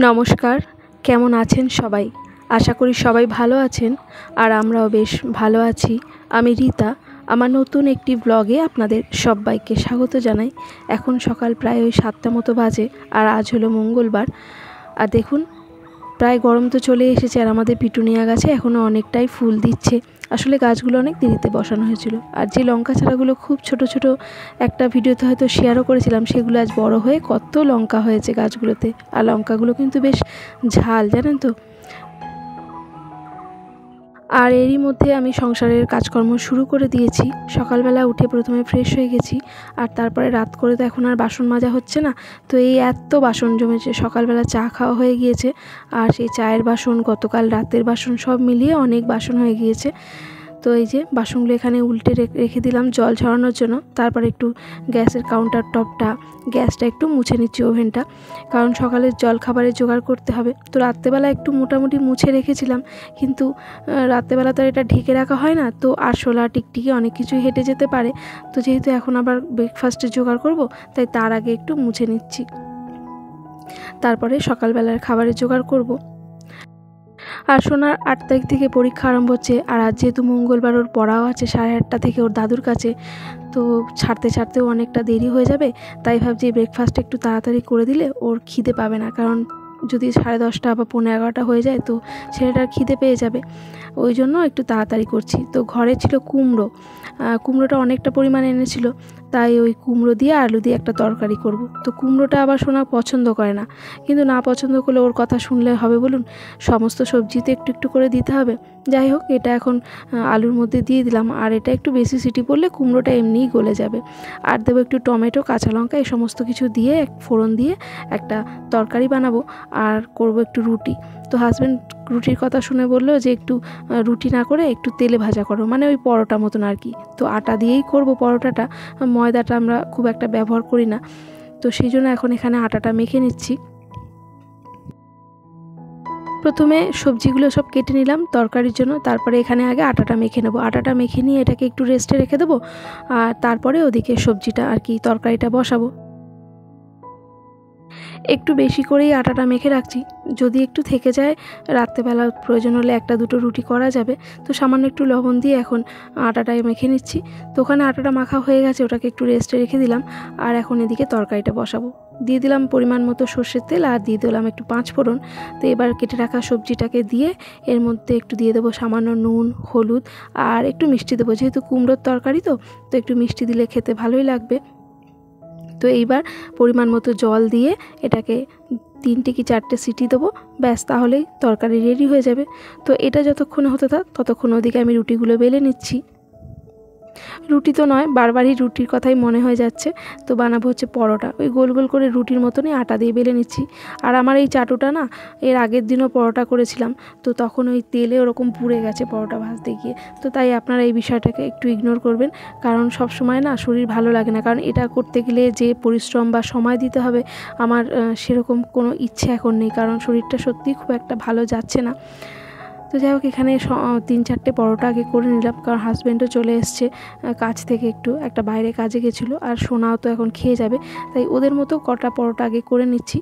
নমস্কার, কেমন আছেন সবাই? আশা করি সবাই ভালো আছেন আর আমরাও বেশ ভালো আছি। আমি রীতা, আমার নতুন একটি ব্লগে আপনাদের সবাইকে স্বাগত জানাই। এখন সকাল প্রায় ওই 7টা মতো বাজে আর আজ হলো মঙ্গলবার। আর দেখুন প্রায় গরম তো চলে এসেছে আর আমাদের পিটুনিয়া গাছে এখনও অনেকটাই ফুল দিচ্ছে। আসলে গাছগুলো অনেক দেরিতে বসানো হয়েছিল। আর যে লঙ্কা চারাগুলো খুব ছোট ছোট একটা ভিডিওতে হয়তো শেয়ারও করেছিলাম, সেগুলো আজ বড় হয়ে কত লঙ্কা হয়েছে গাছগুলোতে। আর লঙ্কাগুলো কিন্তু বেশ ঝাল, জানেন তো। আর এরই মধ্যে আমি সংসারের কাজকর্ম শুরু করে দিয়েছি। সকালবেলা উঠে প্রথমে ফ্রেশ হয়ে গেছি আর তারপরে রাত করে তো এখন আর বাসন মাজা হচ্ছে না। তো এই এত বাসন জমেছে, সকালবেলা চা খাওয়া হয়ে গিয়েছে আর সেই চায়ের বাসন, গতকাল রাতের বাসন, সব মিলিয়ে অনেক বাসন হয়ে গিয়েছে। তো এই যে বাসনগুলো এখানে উল্টে রেখে দিলাম জল ঝরানোর জন্য। তারপর একটু গ্যাসের কাউন্টার টপটা, গ্যাসটা একটু মুছে নিচ্ছি, ওভেনটা, কারণ সকালের জল খাবারের জোগাড় করতে হবে। তো রাত্রেবেলা একটু মোটামুটি মুছে রেখেছিলাম, কিন্তু রাত্রেবেলা তো আর এটা ঢেকে রাখা হয় না, তো আরশোলা টিকটিকি অনেক কিছুই হেঁটে যেতে পারে। তো যেহেতু এখন আবার ব্রেকফাস্টের জোগাড় করব, তাই তার আগে একটু মুছে নিচ্ছি, তারপরে সকালবেলার খাবারের জোগাড় করব। আর সোনার 8 তারিখ থেকে পরীক্ষা আরম্ভ হচ্ছে আর আজ যেহেতু মঙ্গলবার ওর পড়াও আছে 8:30 থেকে ওর দাদুর কাছে, তো ছাড়তেও অনেকটা দেরি হয়ে যাবে। তাই ভাবছি ব্রেকফাস্ট একটু তাড়াতাড়ি করে দিলে ওর খিদে পাবে না, কারণ যদি 10:30 বা 11:15 হয়ে যায় তো ছেলেটার খিদে পেয়ে যাবে। ওই জন্য একটু তাড়াতাড়ি করছি। তো ঘরে ছিল কুমড়োটা অনেকটা পরিমাণে এনেছিল, তাই ওই কুমড়ো দিয়ে আলু দিয়ে একটা তরকারি করব। তো কুমড়োটা আবার সোনা পছন্দ করে না, কিন্তু না পছন্দ করলে ওর কথা শুনলে হবে বলুন? সমস্ত সবজিতে একটু একটু করে দিতে হবে। যাই হোক, এটা এখন আলুর মধ্যে দিয়ে দিলাম আর এটা একটু বেশি সিটি পড়লে কুমড়োটা এমনিই গলে যাবে। আর দেবো একটু টমেটো, কাঁচা লঙ্কা, এই সমস্ত কিছু দিয়ে ফোড়ন দিয়ে একটা তরকারি বানাবো। আর করব একটু রুটি। তো হাজব্যান্ড রুটির কথা শুনে বললো যে একটু রুটি না করে একটু তেলে ভাজা করো, মানে ওই পরোটা মতন আর কি। তো আটা দিয়েই করব পরোটাটা, ময়দাটা আমরা খুব একটা ব্যবহার করি না। তো সেই জন্য এখন এখানে আটাটা মেখে নিচ্ছি। প্রথমে সবজিগুলো সব কেটে নিলাম তরকারির জন্য, তারপরে এখানে আগে আটাটা মেখে নেব। আটাটা মেখে নিয়ে এটাকে একটু রেস্টে রেখে দেবো আর তারপরে ওদিকে সবজিটা আর কি তরকারিটা বসাবো। একটু বেশি করেই আটাটা মেখে রাখছি, যদি একটু থেকে যায় রাত্রেবেলা প্রয়োজন হলে একটা দুটো রুটি করা যাবে। তো সামান্য একটু লবণ দিয়ে এখন আটাটাই মেখে নিচ্ছি। তো ওখানে আটাটা মাখা হয়ে গেছে, ওটাকে একটু রেস্টে রেখে দিলাম। আর এখন এদিকে তরকারিটা বসাবো। দিয়ে দিলাম পরিমাণ মতো সর্ষের তেল আর দিয়ে দিলাম একটু 5 ফোড়ন। তো এবার কেটে রাখা সবজিটাকে দিয়ে এর মধ্যে একটু দিয়ে দেবো সামান্য নুন, হলুদ আর একটু মিষ্টি দেবো, যেহেতু কুমড়োর তরকারি তো একটু মিষ্টি দিলে খেতে ভালোই লাগবে। তো এইবার পরিমাণ মতো জল দিয়ে এটাকে 3টে কি 4টে সিটি দেবো, ব্যাস, তাহলেই তরকারি রেডি হয়ে যাবে। তো এটা যতক্ষণে হতে থাক ততক্ষণ ওদিকে আমি রুটিগুলো বেলে নিচ্ছি। রুটি তো নয়, বারবারই রুটির কথাই মনে হয়ে যাচ্ছে। তো বানাবো হচ্ছে পরোটা, ওই গোল গোল করে রুটির মতনই আটা দিয়ে বেলে নিচ্ছি। আর আমার এই চাটুটা না, এর আগের দিনও পরোটা করেছিলাম, তো তখন ওই তেলে ওরকম পুড়ে গেছে পরোটা ভাজতে গিয়ে। তো তাই আপনারা এই বিষয়টাকে একটু ইগনোর করবেন, কারণ সব সময় না শরীর ভালো লাগে না, কারণ এটা করতে গেলে যে পরিশ্রম বা সময় দিতে হবে আমার সেরকম কোনো ইচ্ছে এখন নেই, কারণ শরীরটা সত্যিই খুব একটা ভালো যাচ্ছে না। তো যাই হোক, এখানে 3-4টে পরোটা আগে করে নিলাম, কারণ হাজব্যান্ডও চলে এসছে কাজ থেকে, একটু একটা বাইরে কাজে গেছিলো আর সোনাও তো এখন খেয়ে যাবে, তাই ওদের মতো কটা পরোটা আগে করে নিচ্ছি।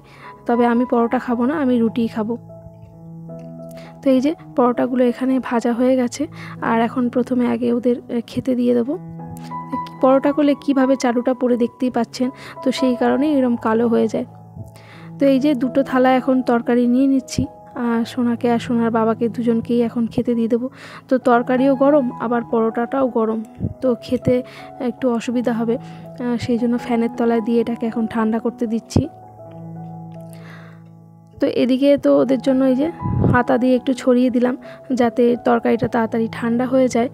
তবে আমি পরোটা খাবো না, আমি রুটিই খাবো। তো এই যে পরোটাগুলো এখানে ভাজা হয়ে গেছে আর এখন প্রথমে আগে ওদের খেতে দিয়ে দেবো। পরোটা করলে কীভাবে চাটুটা পরে দেখতেই পাচ্ছেন, তো সেই কারণেই এরকম কালো হয়ে যায়। তো এই যে 2টো থালা এখন তরকারি নিয়ে নিচ্ছি, আর সোনাকে আর সোনার বাবাকে দুজনকেই এখন খেতে দিয়ে দেবো। তো তরকারিও গরম আবার পরোটাটাও গরম, তো খেতে একটু অসুবিধা হবে, সেই জন্য ফ্যানের তলায় দিয়ে এটাকে এখন ঠান্ডা করতে দিচ্ছি। তো এদিকে তো ওদের জন্য এই যে হাতা দিয়ে একটু ছড়িয়ে দিলাম, যাতে তরকারিটা তাড়াতাড়ি ঠান্ডা হয়ে যায়।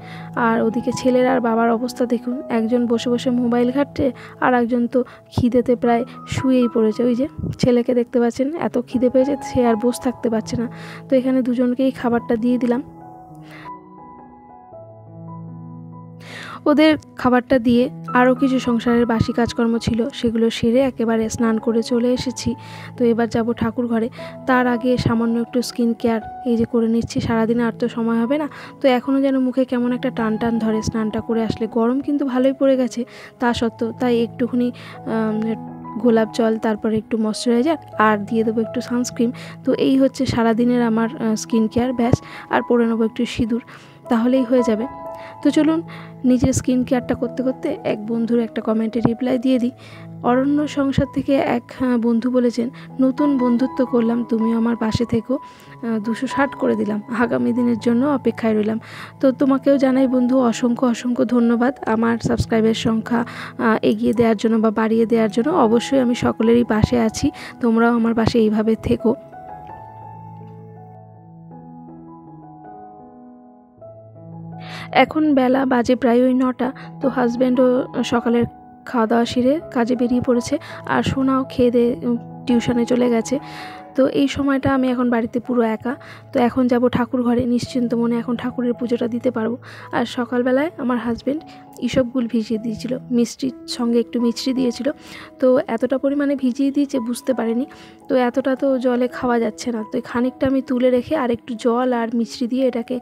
আর ওদিকে ছেলের আর বাবার অবস্থা দেখুন, একজন বসে বসে মোবাইল ঘাঁটছে আর একজন তো খিদেতে প্রায় শুয়েই পড়েছে। ওই যে ছেলেকে দেখতে পাচ্ছেন, এত খিদে পেয়েছে সে আর বসে থাকতে পারছে না। তো এখানে দুজনকেই খাবারটা দিয়ে দিলাম। ওদের খাবারটা দিয়ে আরও কিছু সংসারের বাসি কাজকর্ম ছিল, সেগুলো সেরে একেবারে স্নান করে চলে এসেছি। তো এবার যাব ঠাকুর ঘরে। তার আগে সামান্য একটু স্কিন কেয়ার এই যে করে নিচ্ছি, সারাদিনে আর তো সময় হবে না। তো এখনও যেন মুখে কেমন একটা টান টান ধরে স্নানটা করে আসলে। গরম কিন্তু ভালোই পড়ে গেছে তা সত্ত্বেও, তাই একটুখানি গোলাপ জল, তারপরে একটু ময়শ্চারাইজার আর দিয়ে দেবো একটু সানস্ক্রিন। তো এই হচ্ছে সারাদিনের আমার স্কিন কেয়ার, ব্যাস। আর পরে নেবো একটু সিঁদুর, তাহলেই হয়ে যাবে। তো চলুন নিজের স্কিন কেয়ারটা করতে করতে এক বন্ধুর একটা কমেন্টে রিপ্লাই দিয়ে দিই। অরণ্য সংসার থেকে এক বন্ধু বলেছেন, নতুন বন্ধুত্ব করলাম, তুমিও আমার পাশে থেকো, 260 করে দিলাম, আগামী দিনের জন্য অপেক্ষায় রইলাম। তো তোমাকেও জানাই বন্ধু অসংখ্য অসংখ্য ধন্যবাদ আমার সাবস্ক্রাইবের সংখ্যা এগিয়ে দেওয়ার জন্য বা বাড়িয়ে দেওয়ার জন্য। অবশ্যই আমি সকলেরই পাশে আছি, তোমরাও আমার পাশে এইভাবে থেকো। এখন বেলা বাজে প্রায় ওই 9টা। তো হাজব্যান্ডও সকালের খাওয়া দাওয়া সেরে কাজে বেরিয়ে পড়েছে, আর সোনাও খেয়ে দিয়ে টিউশনে চলে গেছে। তো এই সময়টা আমি এখন বাড়িতে পুরো একা। তো এখন যাব ঠাকুর ঘরে, নিশ্চিন্ত মনে এখন ঠাকুরের পুজোটা দিতে পারবো। আর সকালবেলায় আমার হাজব্যান্ড ইসবগুল ভিজিয়ে দিয়েছিল, মিষ্টির সঙ্গে একটু মিষ্টি দিয়েছিল। তো এতটা পরিমাণে ভিজিয়ে দিয়েছে বুঝতে পারিনি। তো এতটা তো জলে খাওয়া যাচ্ছে না, তো খানিকটা আমি তুলে রেখে আর একটু জল আর মিষ্টি দিয়ে এটাকে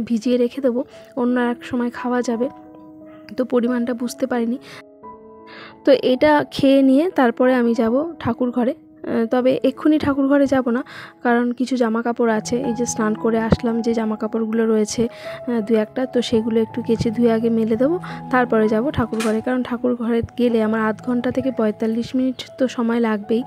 ভিজিয়ে রেখে দেবো, অন্য এক সময় খাওয়া যাবে। তো পরিমাণটা বুঝতে পারিনি। তো এটা খেয়ে নিয়ে তারপরে আমি যাব ঠাকুর ঘরে। তবে এক্ষুনি ঠাকুর ঘরে যাব না, কারণ কিছু জামা কাপড় আছে, এই যে স্নান করে আসলাম যে জামা কাপড়গুলো রয়েছে 2-1টা, তো সেগুলো একটু কেচে ধুয়ে আগে মেলে দেবো, তারপরে যাব ঠাকুর ঘরে। কারণ ঠাকুর ঘরে গেলে আমার আধ ঘন্টা থেকে 45 মিনিট তো সময় লাগবেই।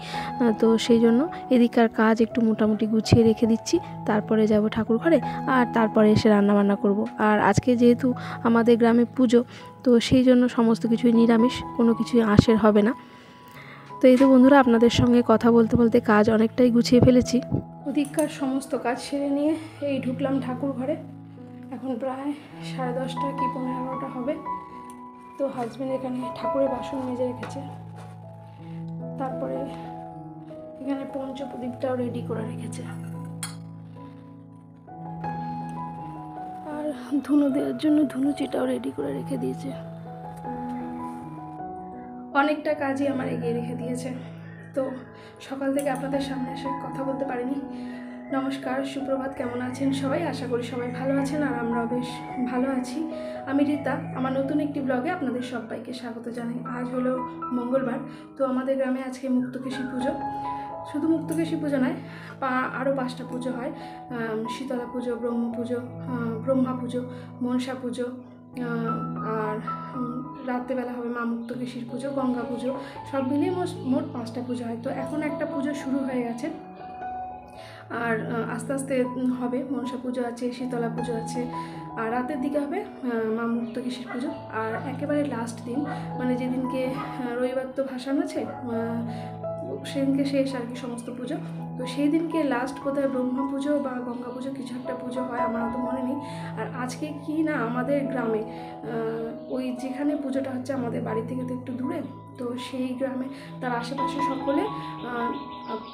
তো সেই জন্য এদিককার কাজ একটু মোটামুটি গুছিয়ে রেখে দিচ্ছি, তারপরে যাব ঠাকুর ঘরে, আর তারপরে এসে রান্নাবান্না করব। আর আজকে যেহেতু আমাদের গ্রামে পুজো, তো সেই জন্য সমস্ত কিছুই নিরামিষ, কোনো কিছুই আঁশের হবে না। তো এই তো বন্ধুরা, আপনাদের সঙ্গে কথা বলতে বলতে কাজ অনেকটাই গুছিয়ে ফেলেছি। ওদিককার সমস্ত কাজ সেরে নিয়ে এই ঢুকলাম ঠাকুর ঘরে। এখন প্রায় 10:30 কি 11টা হবে। তো হাজব্যান্ড এখানে ঠাকুরের বাসন মেজে রেখেছে, তারপরে এখানে পঞ্চপ্রদীপটাও রেডি করে রেখেছে, আর ধুনো দেওয়ার জন্য ধুনুচিটাও রেডি করে রেখে দিয়েছে। অনেকটা কাজই আমার এগিয়ে রেখে দিয়েছে। তো সকাল থেকে আপনাদের সামনে এসে কথা বলতে পারিনি। নমস্কার, সুপ্রভাত, কেমন আছেন সবাই? আশা করি সবাই ভালো আছেন, আর আমরাও বেশ ভালো আছি। আমি রীতা, আমার নতুন একটি ব্লগে আপনাদের সবাইকে স্বাগত জানাই। আজ হলো মঙ্গলবার। তো আমাদের গ্রামে আজকে মুক্তকেশী পুজো। শুধু মুক্তকেশী পুজো নয়, আরও 5টা পুজো হয়। শীতলা পুজো, ব্রহ্ম পুজো, ব্রহ্মা পুজো, মনসা পুজো, আর রাত্রেবেলা হবে মা মুক্তকেশীর পুজো, গঙ্গা পুজো, সব মিলিয়ে মোট 5টা পুজো হয়। তো এখন একটা পুজো শুরু হয়ে গেছে, আর আস্তে আস্তে হবে। মনসা পুজো আছে, শীতলা পুজো আছে, আর রাতের দিকে হবে মা মুক্তকেশীর পুজো। আর একেবারে লাস্ট দিন, মানে যেদিনকে রবিবার তো ভাসান আছে, সেদিনকে শেষ আর কি সমস্ত পুজো। তো সেই দিনকে লাস্ট বোধহয় ব্রহ্মা পুজো বা গঙ্গা পুজো কিছু একটা পুজো হয়, আমার অত মনে নেই। আর আজকে কি না, আমাদের গ্রামে ওই যেখানে পুজোটা হচ্ছে আমাদের বাড়ি থেকে তো একটু দূরে, তো সেই গ্রামে তার আশেপাশে সকলে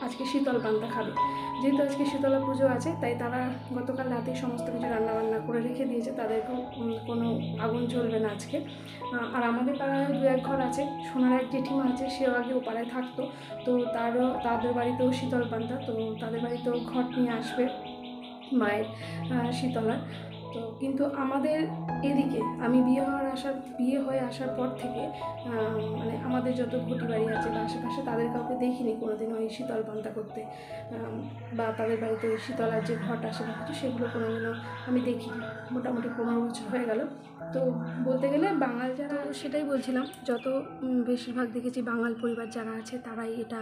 আজকে শীতল পান্তা খাবে। যেহেতু আজকে শীতলা পুজো আছে, তাই তারা গতকাল রাতে সমস্ত কিছু রান্নাবান্না করে রেখে দিয়েছে, তাদেরকেও কোনো আগুন জ্বলবে না আজকে। আর আমাদের পাড়ায় 2-1 ঘর আছে, সোনার এক জেঠিমা আছে, সেও আগে ও পাড়ায় থাকতো। তো তাদের বাড়িতেও শীতল পান্তা, তো তাদের বাড়িতেও ঘট নিয়ে আসবে মায়ের শীতলার। তো কিন্তু আমাদের এদিকে আমি বিয়ে হয়ে আসার পর থেকে মানে আমাদের যত ঘটি বাড়ি আছে বা আশেপাশে, তাদের কাউকে দেখিনি কোনোদিন ওই শীতল পান্তা করতে, বা তাদের বাড়িতে ওই শীতলার যে ঘট আসে বা কিছু, সেগুলো কোনোদিনও আমি দেখিনি। মোটামুটি 15 বছর হয়ে গেল। তো বলতে গেলে বাঙাল যারা, সেটাই বলছিলাম, যত বেশিরভাগ দেখেছি বাঙাল পরিবার যারা আছে তারাই এটা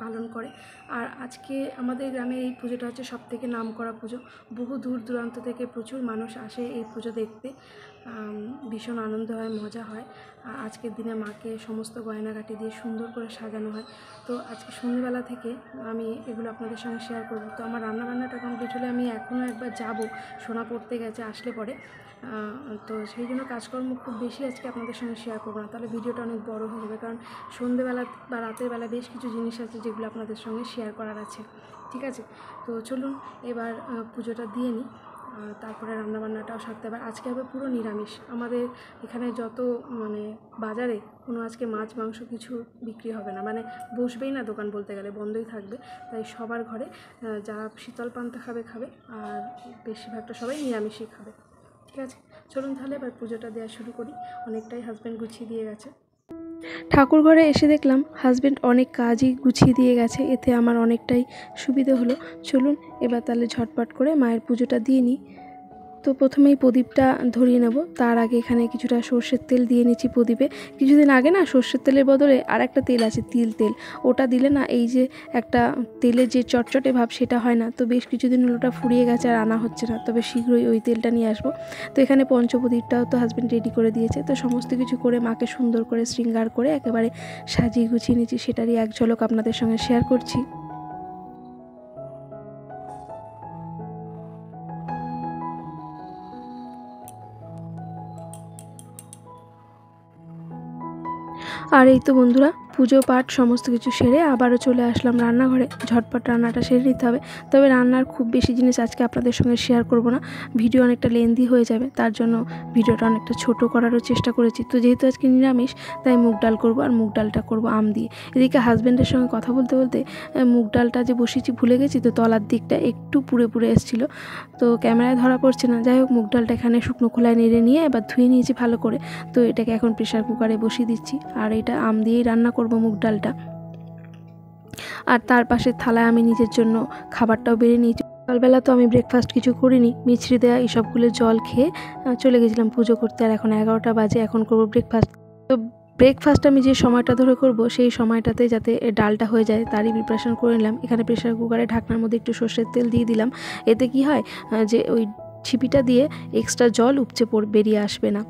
পালন করে। আর আজকে আমাদের গ্রামে এই পুজোটা হচ্ছে সবথেকে নামকরা পুজো। বহু দূর দূরান্ত থেকে প্রচুর মানুষ আসে এই পুজো দেখতে। ভীষণ আনন্দ হয়, মজা হয়। আজকের দিনে মাকে সমস্ত গয়নাগাটি দিয়ে সুন্দর করে সাজানো হয়। তো আজকে সন্ধ্যেবেলা থেকে আমি এগুলো আপনাদের সঙ্গে শেয়ার করব। তো আমার রান্নাবান্নাটা কমপ্লিট হলে আমি এখনও একবার যাব, সোনা পড়তে গেছে, আসলে পরে। তো সেই জন্য কাজকর্ম খুব বেশি আজকে আপনাদের সঙ্গে শেয়ার করবো না, তাহলে ভিডিওটা অনেক বড় হয়ে যাবে। কারণ সন্ধ্যেবেলা বা রাতের বেলা বেশ কিছু জিনিস আছে যেগুলো আপনাদের সঙ্গে শেয়ার করার আছে, ঠিক আছে? তো চলুন এবার পুজোটা দিয়ে নিই, তারপরে রান্নাবান্নাটাও সারতে হবে। আজকে হবে পুরো নিরামিষ। আমাদের এখানে যত মানে বাজারে কোনো আজকে মাছ মাংস কিছু বিক্রি হবে না, মানে বসবেই না দোকান, বলতে গেলে বন্ধই থাকবে। তাই সবার ঘরে যারা শীতল পান্তা খাবে, আর বেশিরভাগটা সবাই নিরামিষই খাবে, ঠিক আছে? চলুন তাহলে এবার পুজোটা দেওয়া শুরু করি। অনেকটাই হাজব্যান্ড গুছিয়ে দিয়ে গেছে। ঠাকুর ঘরে এসে দেখলাম হাজব্যান্ড অনেক কাজই গুছিয়ে দিয়ে গেছে, এতে আমার অনেকটাই সুবিধে হলো। চলুন এবার তাহলে ঝটপট করে মায়ের পুজোটা দিয়ে নিই। তো প্রথমেই প্রদীপটা ধরিয়ে নেব। তার আগে এখানে কিছুটা সর্ষের তেল দিয়ে নিচ্ছি প্রদীপে। কিছুদিন আগে না সর্ষের তেলের বদলে আর একটা তেল আছে তিল তেল, ওটা দিলে না এই যে একটা তেলের যে চটচটে ভাব সেটা হয় না। তো বেশ কিছুদিন হলো ওটা ফুরিয়ে গেছে আর আনা হচ্ছে না, তবে শীঘ্রই ওই তেলটা নিয়ে আসবো। তো এখানে পঞ্চপ্রদীপটাও তো হাজব্যান্ড রেডি করে দিয়েছে। তো সমস্ত কিছু করে মাকে সুন্দর করে শৃঙ্গার করে একেবারে সাজিয়ে গুছিয়ে নিচ্ছি, সেটারই এক ঝলক আপনাদের সঙ্গে শেয়ার করছি। আর এই তো বন্ধুরা পুজো পাঠ সমস্ত কিছু সেরে আবারও চলে আসলাম রান্নাঘরে। ঝটপট রান্নাটা সেরে নিতে হবে। তবে রান্নার খুব বেশি জিনিস আজকে আপনাদের সঙ্গে শেয়ার করব না, ভিডিও অনেকটা লেন্দি হয়ে যাবে, তার জন্য ভিডিওটা অনেকটা ছোট করারও চেষ্টা করেছি। তো যেহেতু আজকে নিরামিষ তাই মুগ ডাল করব, আর মুগ ডালটা করব আম দিয়ে। এদিকে হাজব্যান্ডের সঙ্গে কথা বলতে বলতে মুগ ডালটা যে বসিয়েছি ভুলে গেছি, তো তলার দিকটা একটু পুড়ে পুড়ে এসেছিলো, তো ক্যামেরায় ধরা পড়ছে না। যাই হোক মুগ ডালটা এখানে শুকনো খোলায় নেড়ে নিয়ে এবার ধুয়ে নিয়েছি ভালো করে। তো এটাকে এখন প্রেশার কুকারে বসিয়ে দিচ্ছি, আর এটা আম দিয়েই রান্না করব মুগ ডালটা। আর তার পাশে থালায় আমি নিজের জন্য খাবারটাও বেড়ে নিয়েছি। সকালবেলা তো আমি ব্রেকফাস্ট কিছু করিনি, মিছরি দেয়া এইসবগুলো জল খেয়ে চলে গেছিলাম পুজো করতে। আর এখন 11টা বাজে, এখন করব ব্রেকফাস্ট। তো ব্রেকফাস্ট আমি যে সময়টা ধরে করব সেই সময়টাতে যাতে ডালটা হয়ে যায় তারই প্রিপারেশন করে নিলাম। এখানে প্রেশার কুকারে ঢাকনার মধ্যে একটু সর্ষের তেল দিয়ে দিলাম। এতে কি হয় যে ওই ছিপিটা দিয়ে এক্সট্রা জল উপচে বেরিয়ে আসবে না।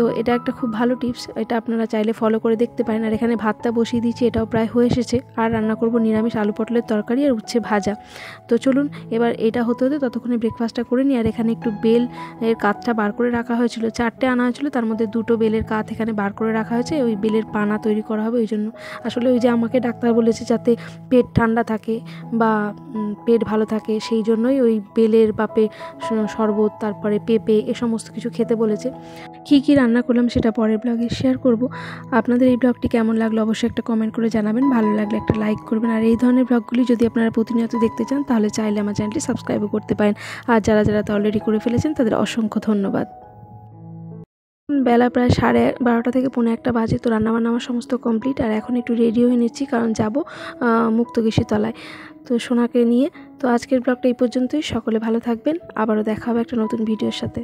তো এটা একটা খুব ভালো টিপস, এটা আপনারা চাইলে ফলো করে দেখতে পারেন। আর এখানে ভাতটা বসিয়ে দিয়েছি, এটাও প্রায় হয়ে এসেছে। আর রান্না করব নিরামিষ আলু পটলের তরকারি আর উচ্ছে ভাজা। তো চলুন এবার এটা হতে হতে ততক্ষণে ব্রেকফাস্টটা করে নিই। আর এখানে একটু বেল এর কাতটা বার করে রাখা হয়েছিল, 4টে আনা হয়েছিল, তার মধ্যে 2টো বেলের কাত এখানে বার করে রাখা হয়েছে। ওই বেলের পানা তৈরি করা হবে, ওই জন্য। আসলে ওই যে আমাকে ডাক্তার বলেছে যাতে পেট ঠান্ডা থাকে বা পেট ভালো থাকে, সেই জন্যই ওই বেলের বাপে শরবত, তারপরে পেঁপে, এ সমস্ত কিছু খেতে বলেছে। কী রান্না করলাম সেটা পরের ব্লগে শেয়ার করব। আপনাদের এই ব্লগটি কেমন লাগলো অবশ্যই একটা কমেন্ট করে জানাবেন, ভালো লাগলে একটা লাইক করবেন। আর এই ধরনের ব্লগগুলি যদি আপনারা প্রতিনিয়ত দেখতে চান তাহলে চাইলে আমার চ্যানেলটি সাবস্ক্রাইবও করতে পারেন। আর যারা তো অলরেডি করে ফেলেছেন তাদের অসংখ্য ধন্যবাদ। বেলা প্রায় 12:30 থেকে 1:45 বাজে। তো রান্নাবান্না আমার সমস্ত কমপ্লিট, আর এখন একটু রেডি হয়ে নিচ্ছি কারণ যাব মুক্তকেশী তলায় তো সোনাকে নিয়ে। তো আজকের ব্লগটা এই পর্যন্তই, সকলে ভালো থাকবেন, আবারও দেখা হবে একটা নতুন ভিডিওর সাথে।